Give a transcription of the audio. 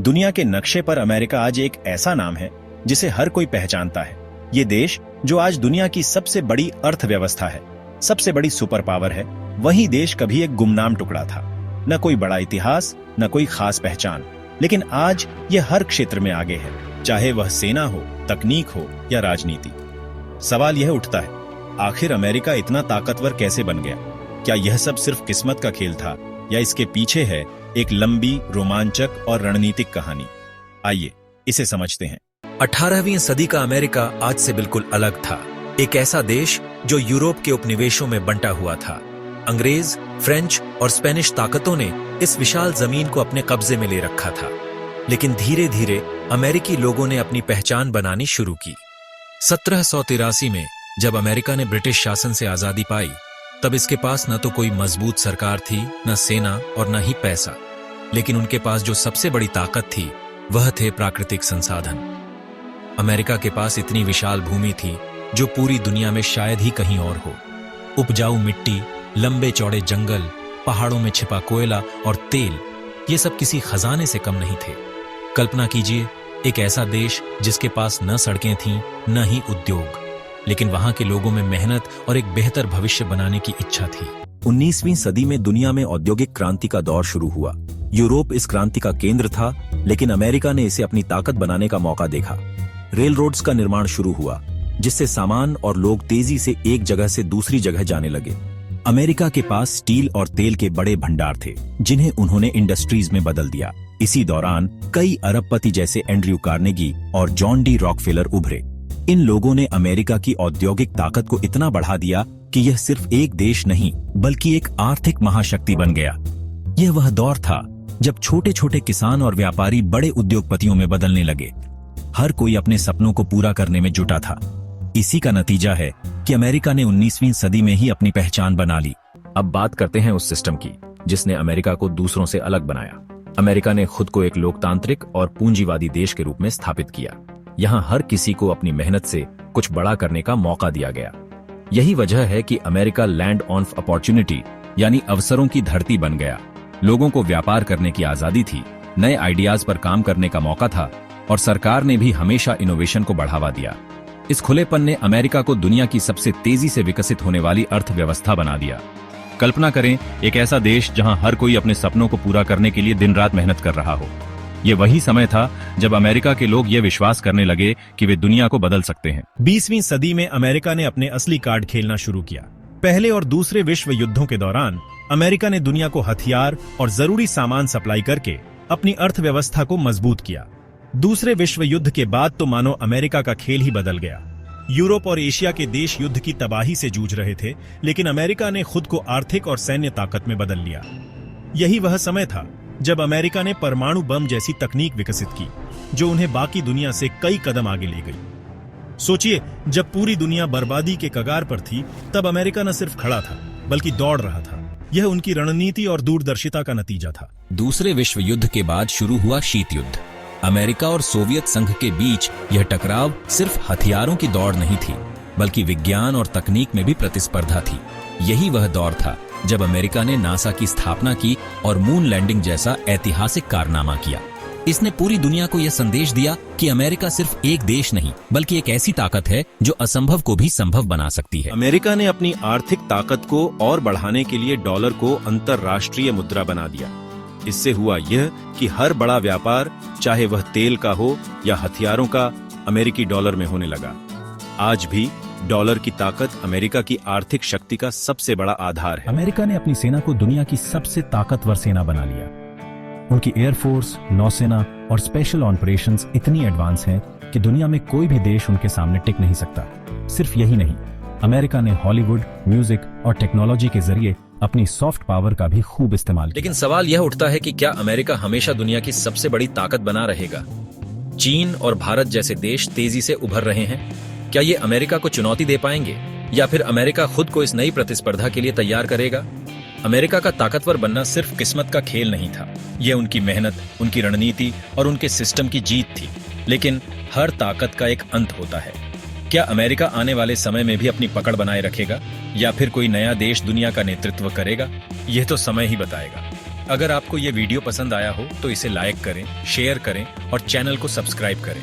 दुनिया के नक्शे पर अमेरिका आज एक ऐसा नाम है जिसे हर कोई पहचानता है। ये देश जो आज दुनिया की सबसे बड़ी अर्थव्यवस्था है, सबसे बड़ी सुपर पावर है, वही देश कभी एक गुमनाम टुकड़ा था। न कोई बड़ा इतिहास, न कोई खास पहचान, लेकिन आज ये हर क्षेत्र में आगे है, चाहे वह सेना हो, तकनीक हो या राजनीति। सवाल यह उठता है, आखिर अमेरिका इतना ताकतवर कैसे बन गया? क्या यह सब सिर्फ किस्मत का खेल था या इसके पीछे है एक लंबी, रोमांचक और रणनीतिक कहानी? आइए इसे समझते हैं। 18वीं सदी का अमेरिका आज से बिल्कुल अलग था। एक ऐसा देश जो यूरोप के उपनिवेशों में बंटा हुआ था। अंग्रेज, फ्रेंच और स्पेनिश ताकतों ने इस विशाल जमीन को अपने कब्जे में ले रखा था। लेकिन धीरे धीरे अमेरिकी लोगों ने अपनी पहचान बनानी शुरू की। 1783 में जब अमेरिका ने ब्रिटिश शासन से आजादी पाई, तब इसके पास न तो कोई मजबूत सरकार थी, न सेना और न ही पैसा। लेकिन उनके पास जो सबसे बड़ी ताकत थी वह थे प्राकृतिक संसाधन। अमेरिका के पास इतनी विशाल भूमि थी जो पूरी दुनिया में शायद ही कहीं और हो। उपजाऊ मिट्टी, लंबे चौड़े जंगल, पहाड़ों में छिपा कोयला और तेल, ये सब किसी खजाने से कम नहीं थे। कल्पना कीजिए, एक ऐसा देश जिसके पास न सड़कें थीं, न ही उद्योग, लेकिन वहां के लोगों में मेहनत और एक बेहतर भविष्य बनाने की इच्छा थी। 19वीं सदी में दुनिया में औद्योगिक क्रांति का दौर शुरू हुआ। यूरोप इस क्रांति का केंद्र था, लेकिन अमेरिका ने इसे अपनी ताकत बनाने का मौका देखा। रेल रोड्स का निर्माण शुरू हुआ, जिससे सामान और लोग तेजी से एक जगह से दूसरी जगह जाने लगे। अमेरिका के पास स्टील और तेल के बड़े भंडार थे, जिन्हें उन्होंने इंडस्ट्रीज में बदल दिया। इसी दौरान कई अरबपति जैसे एंड्रयू कार्नेगी और जॉन डी रॉकफेलर उभरे। इन लोगों ने अमेरिका की औद्योगिक ताकत को इतना बढ़ा दिया कि यह सिर्फ एक देश नहीं, बल्कि एक आर्थिक महाशक्ति बन गया। यह वह दौर था जब छोटे छोटे किसान और व्यापारी बड़े उद्योगपतियों में बदलने लगे। हर कोई अपने सपनों को पूरा करने में जुटा था। इसी का नतीजा है कि अमेरिका ने 19वीं सदी में ही अपनी पहचान बना ली। अब बात करते हैं उस सिस्टम की जिसने अमेरिका को दूसरों से अलग बनाया। अमेरिका ने खुद को एक लोकतांत्रिक और पूंजीवादी देश के रूप में स्थापित किया। यहाँ हर किसी को अपनी मेहनत से कुछ बड़ा करने का मौका दिया गया। यही वजह है कि अमेरिका लैंड ऑफ अपॉर्चुनिटी यानी अवसरों की धरती बन गया। लोगों को व्यापार करने की आजादी थी, नए आइडियाज पर काम करने का मौका था, और सरकार ने भी हमेशा इनोवेशन को बढ़ावा दिया। इस खुलेपन ने अमेरिका को दुनिया की सबसे तेजी से विकसित होने वाली अर्थव्यवस्था बना दिया। कल्पना करें, एक ऐसा देश जहां हर कोई अपने सपनों को पूरा करने के लिए दिन रात मेहनत कर रहा हो। यह वही समय था जब अमेरिका के लोग यह विश्वास करने लगे कि वे दुनिया को बदल सकते हैं। 20वीं सदी में अमेरिका ने अपने असली कार्ड खेलना शुरू किया। पहले और दूसरे विश्व युद्धों के दौरान अमेरिका ने दुनिया को हथियार और जरूरी सामान सप्लाई करके अपनी अर्थव्यवस्था को मजबूत किया। दूसरे विश्व युद्ध के बाद तो मानो अमेरिका का खेल ही बदल गया। यूरोप और एशिया के देश युद्ध की तबाही से जूझ रहे थे, लेकिन अमेरिका ने खुद को आर्थिक और सैन्य ताकत में बदल लिया। यही वह समय था जब अमेरिका ने परमाणु बम जैसी तकनीक विकसित की, जो उन्हें बाकी दुनिया से कई कदम आगे ले गई। सोचिए, जब पूरी दुनिया बर्बादी के कगार पर थी, तब अमेरिका न सिर्फ खड़ा था, बल्कि दौड़ रहा था। यह उनकी रणनीति और दूरदर्शिता का नतीजा था। दूसरे विश्व युद्ध के बाद शुरू हुआ शीत युद्ध। अमेरिका और सोवियत संघ के बीच यह टकराव सिर्फ हथियारों की दौड़ नहीं थी, बल्कि विज्ञान और तकनीक में भी प्रतिस्पर्धा थी। यही वह दौर था जब अमेरिका ने नासा की स्थापना की और मून लैंडिंग जैसा ऐतिहासिक कारनामा किया। इसने पूरी दुनिया को यह संदेश दिया कि अमेरिका सिर्फ एक देश नहीं, बल्कि एक ऐसी ताकत है जो असंभव को भी संभव बना सकती है। अमेरिका ने अपनी आर्थिक ताकत को और बढ़ाने के लिए डॉलर को अंतर्राष्ट्रीय मुद्रा बना दिया। इससे हुआ यह कि हर बड़ा व्यापार, चाहे वह तेल का हो या हथियारों का, अमेरिकी डॉलर में होने लगा। आज भी डॉलर की ताकत अमेरिका की आर्थिक शक्ति का सबसे बड़ा आधार है। अमेरिका ने अपनी सेना को दुनिया की सबसे ताकतवर सेना बना लिया। उनकी एयरफोर्स, नौसेना और स्पेशल ऑपरेशंस इतनी एडवांस हैं कि दुनिया में कोई भी देश उनके सामने टिक नहीं सकता। सिर्फ यही नहीं, अमेरिका ने हॉलीवुड, म्यूजिक और टेक्नोलॉजी के जरिए अपनी सॉफ्ट पावर का भी खूब इस्तेमाल किया। लेकिन सवाल यह उठता है कि क्या अमेरिका हमेशा दुनिया की सबसे बड़ी ताकत बना रहेगा? चीन और भारत जैसे देश तेजी से उभर रहे हैं। क्या ये अमेरिका को चुनौती दे पाएंगे, या फिर अमेरिका खुद को इस नई प्रतिस्पर्धा के लिए तैयार करेगा? अमेरिका का ताकतवर बनना सिर्फ किस्मत का खेल नहीं था, यह उनकी मेहनत, उनकी रणनीति और उनके सिस्टम की जीत थी। लेकिन हर ताकत का एक अंत होता है। क्या अमेरिका आने वाले समय में भी अपनी पकड़ बनाए रखेगा, या फिर कोई नया देश दुनिया का नेतृत्व करेगा? यह तो समय ही बताएगा। अगर आपको ये वीडियो पसंद आया हो तो इसे लाइक करें, शेयर करें और चैनल को सब्सक्राइब करें।